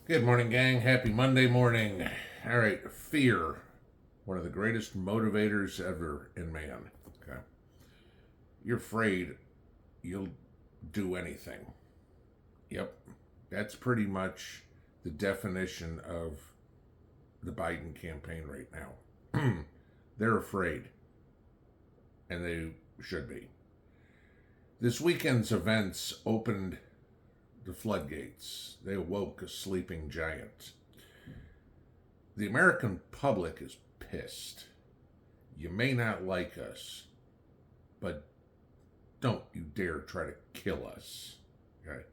Good morning, gang. Happy Monday morning. All right, fear, one of the greatest motivators ever in man. Okay, you're afraid you'll do anything. Yep, that's pretty much the definition of the Biden campaign right now. They're afraid, and they should be. This weekend's events opened the floodgates. They awoke a sleeping giant. The American public is pissed. You may not like us, but don't you dare try to kill us. Okay?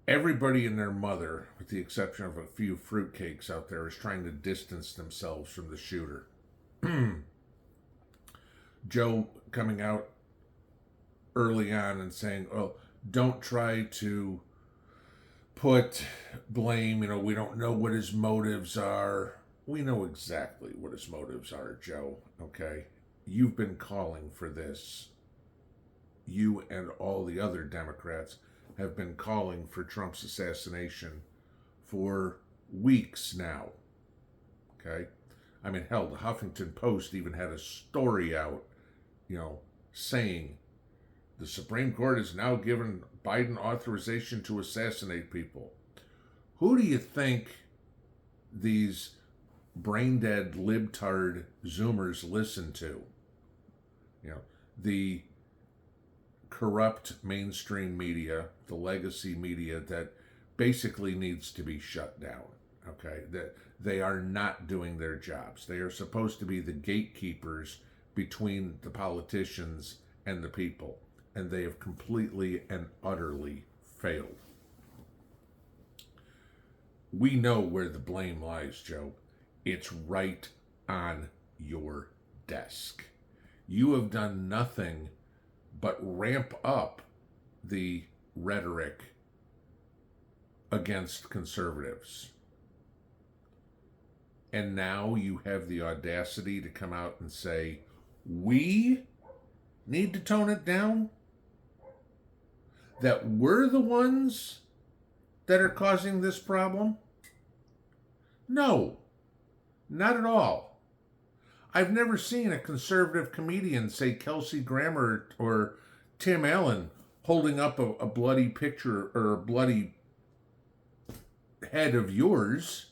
Everybody and their mother, with the exception of a few fruitcakes out there, is trying to distance themselves from the shooter. Joe coming out early on and saying, "Oh, don't try to put blame, we don't know what his motives are." We know exactly what his motives are, Joe, okay? You've been calling for this. You and all the other Democrats have been calling for Trump's assassination for weeks now, okay? I mean, hell, the Huffington Post even had a story out, saying the Supreme Court has now given Biden authorization to assassinate people. Who do you think these brain-dead, libtard Zoomers listen to? The corrupt mainstream media, the legacy media that basically needs to be shut down, okay? That they are not doing their jobs. They are supposed to be the gatekeepers between the politicians and the people, and they have completely and utterly failed. We know where the blame lies, Joe. It's right on your desk. You have done nothing but ramp up the rhetoric against conservatives. And now you have the audacity to come out and say, we need to tone it down? That we're the ones that are causing this problem? No, not at all. I've never seen a conservative comedian, say Kelsey Grammer or Tim Allen, holding up a bloody picture or a bloody head of yours.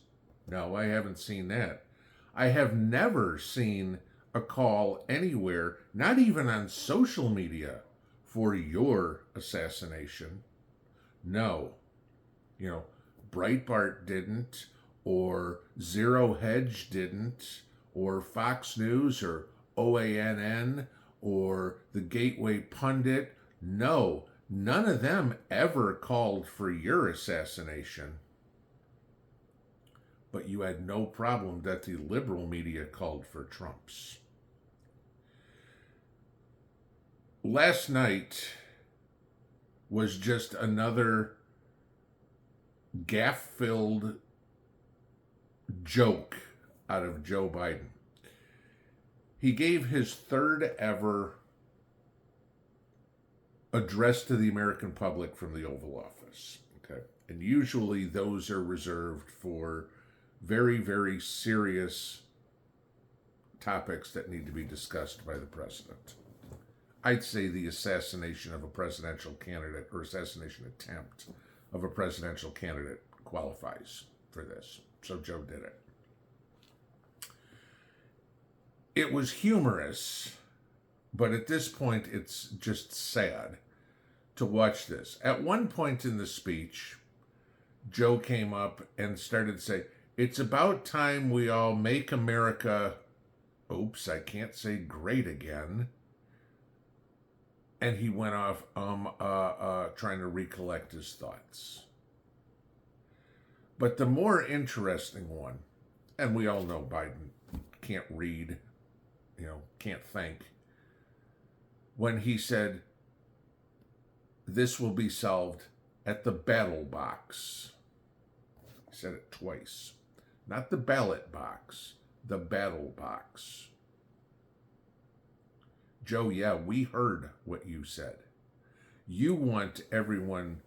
No, I haven't seen that. I have never seen a call anywhere, not even on social media, for your assassination. No. Breitbart didn't, or Zero Hedge didn't, or Fox News, or OANN, or the Gateway Pundit. No, none of them ever called for your assassination. But you had no problem that the liberal media called for Trump's. Last night was just another gaffe-filled joke out of Joe Biden. He gave his third ever address to the American public from the Oval Office. Okay, and usually those are reserved for very, very serious topics that need to be discussed by the president. I'd say the assassination of a presidential candidate, or assassination attempt of a presidential candidate, qualifies for this. So Joe did it. It was humorous, but at this point it's just sad to watch this. At one point in the speech, Joe came up and started to say, "It's about time we all make America," oops, I can't say great again. And he went off trying to recollect his thoughts. But the more interesting one, and we all know Biden can't read, can't think, when he said, "This will be solved at the battle box." He said it twice. Not the ballot box, the battle box. Joe, yeah, we heard what you said. You want everyone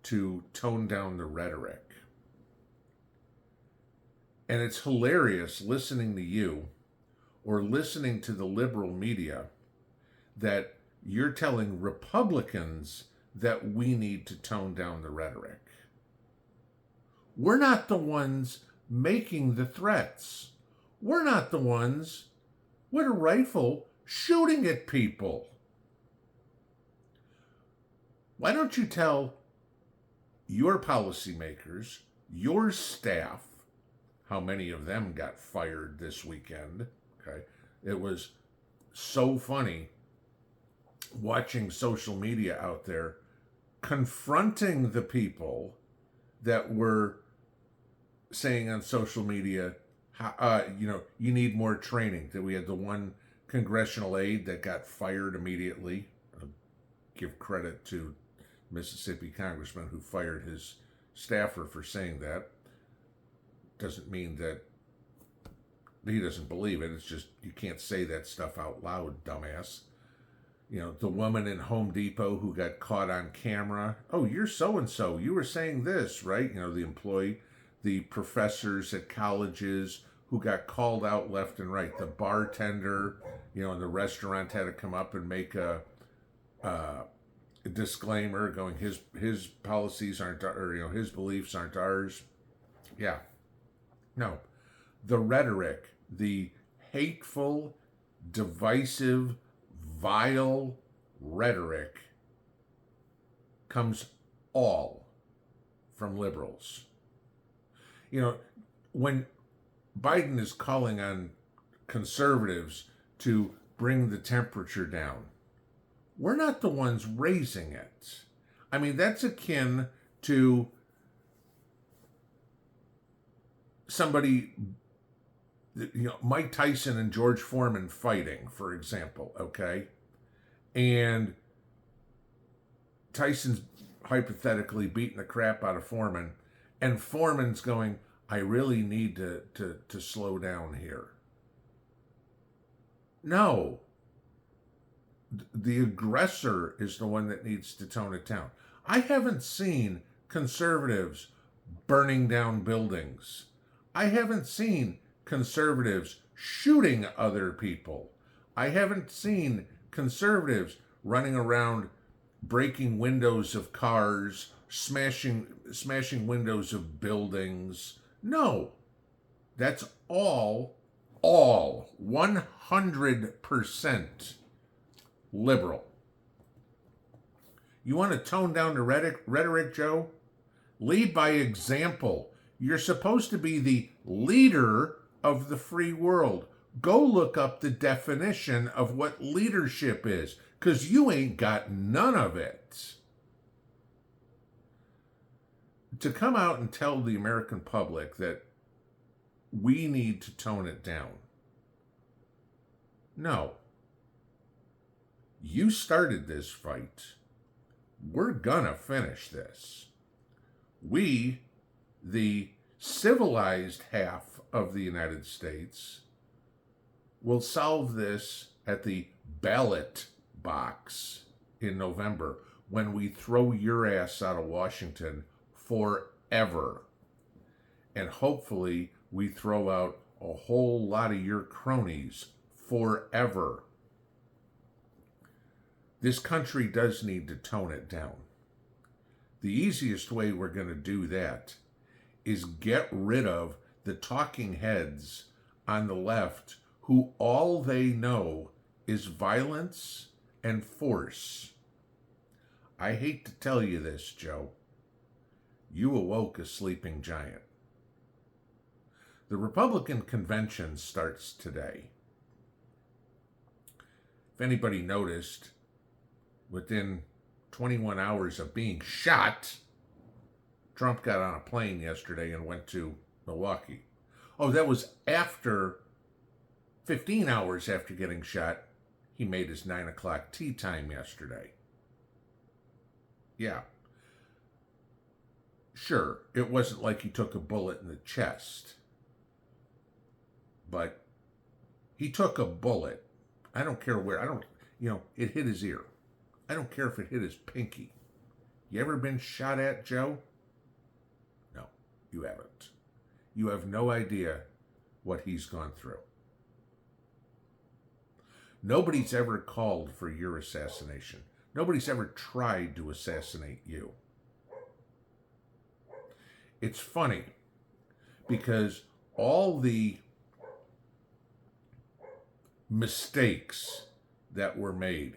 to tone down the rhetoric. And it's hilarious listening to you or listening to the liberal media that you're telling Republicans that we need to tone down the rhetoric. We're not the ones making the threats. We're not the ones with a rifle shooting at people. Why don't you tell your policymakers, your staff, how many of them got fired this weekend? Okay. It was so funny watching social media out there confronting the people that were saying on social media, you need more training. That we had the one congressional aide that got fired immediately. I'll give credit to Mississippi congressman who fired his staffer for saying that. Doesn't mean that he doesn't believe it. It's just you can't say that stuff out loud, dumbass. The woman in Home Depot who got caught on camera. Oh, you're so-and-so. You were saying this, right? The employee, the professors at colleges who got called out left and right. The bartender, in the restaurant had to come up and make a disclaimer going his policies aren't, or his beliefs aren't ours. Yeah. No. The rhetoric, the hateful, divisive, vile rhetoric comes all from liberals. When Biden is calling on conservatives to bring the temperature down, we're not the ones raising it. I mean, that's akin to somebody, Mike Tyson and George Foreman fighting, for example, okay? And Tyson's hypothetically beating the crap out of Foreman, and Foreman's going, I really need to slow down here. No. The aggressor is the one that needs to tone it down. I haven't seen conservatives burning down buildings. I haven't seen conservatives shooting other people. I haven't seen conservatives running around breaking windows of cars, smashing windows of buildings. No. That's all 100% liberal. You want to tone down the rhetoric, Joe? Lead by example. You're supposed to be the leader of the free world. Go look up the definition of what leadership is, because you ain't got none of it. To come out and tell the American public that we need to tone it down. No. You started this fight. We're gonna finish this. We, the civilized half of the United States, will solve this at the ballot box in November when we throw your ass out of Washington forever. And hopefully we throw out a whole lot of your cronies forever. This country does need to tone it down. The easiest way we're going to do that is get rid of the talking heads on the left who all they know is violence and force. I hate to tell you this, Joe. You awoke a sleeping giant. The Republican convention starts today. If anybody noticed, within 21 hours of being shot, Trump got on a plane yesterday and went to Milwaukee. Oh, that was after 15 hours after getting shot. He made his 9 o'clock tea time yesterday. Yeah. Sure, it wasn't like he took a bullet in the chest. But he took a bullet. I don't care where. It hit his ear. I don't care if it hit his pinky. You ever been shot at, Joe? No, you haven't. You have no idea what he's gone through. Nobody's ever called for your assassination. Nobody's ever tried to assassinate you. It's funny because all the mistakes that were made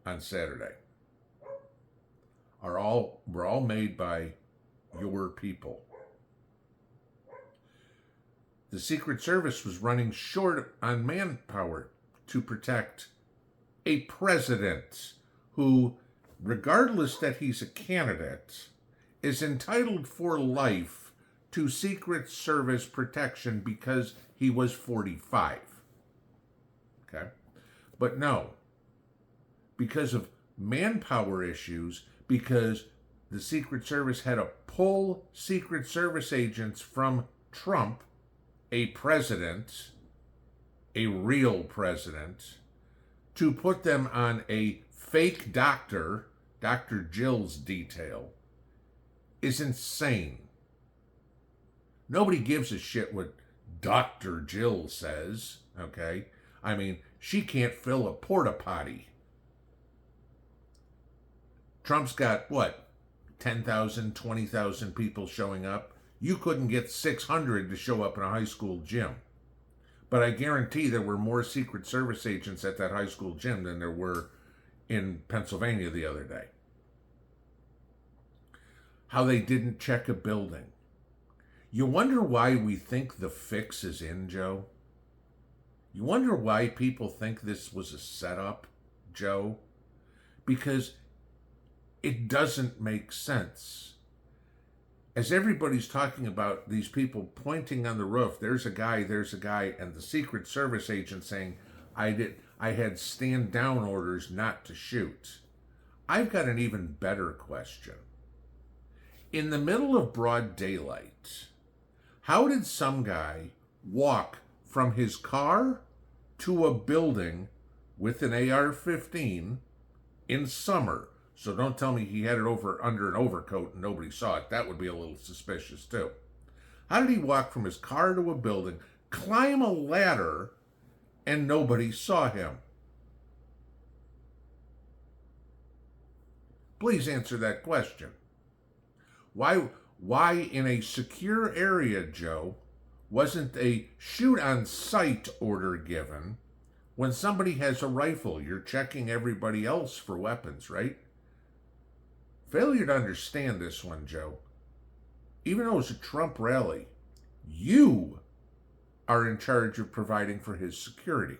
on Saturday were all made by your people. The Secret Service was running short on manpower to protect a president who, regardless that he's a candidate, is entitled for life to Secret Service protection because he was 45. Okay? But no, because of manpower issues, because the Secret Service had to pull Secret Service agents from Trump, a president, a real president, to put them on a fake doctor, Dr. Jill's detail, is insane. Nobody gives a shit what Dr. Jill says, okay? I mean, she can't fill a porta potty. Trump's got, 10,000, 20,000 people showing up? You couldn't get 600 to show up in a high school gym. But I guarantee there were more Secret Service agents at that high school gym than there were in Pennsylvania the other day. How they didn't check a building. You wonder why we think the fix is in, Joe? You wonder why people think this was a setup, Joe? Because it doesn't make sense. As everybody's talking about these people pointing on the roof, there's a guy, and the Secret Service agent saying, I had stand down orders not to shoot. I've got an even better question. In the middle of broad daylight, how did some guy walk from his car to a building with an AR-15 in summer? So don't tell me he had it over under an overcoat and nobody saw it. That would be a little suspicious too. How did he walk from his car to a building, climb a ladder, and nobody saw him? Please answer that question. Why in a secure area, Joe, wasn't a shoot on sight order given when somebody has a rifle? You're checking everybody else for weapons, right? Failure to understand this one, Joe. Even though it's a Trump rally, you are in charge of providing for his security.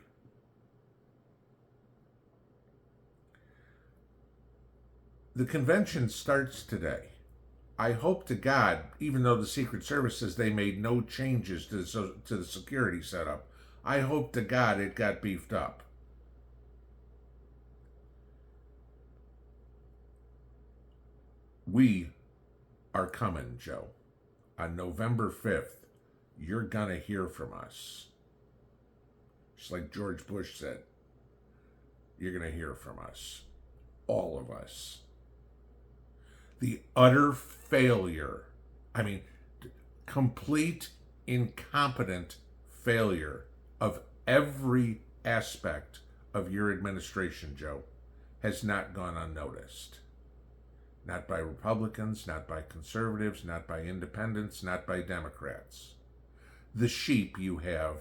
The convention starts today. I hope to God, even though the Secret Service says they made no changes to the security setup, I hope to God it got beefed up. We are coming, Joe. On November 5th, you're going to hear from us. Just like George Bush said, you're going to hear from us. All of us. The utter failure, complete incompetent failure of every aspect of your administration, Joe, has not gone unnoticed. Not by Republicans, not by conservatives, not by independents, not by Democrats. The sheep you have,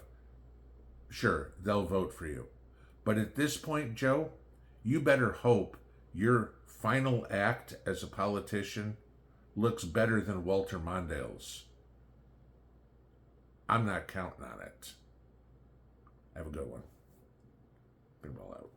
sure, they'll vote for you. But at this point, Joe, you better hope your final act as a politician looks better than Walter Mondale's. I'm not counting on it. Have a good one. Pinball out.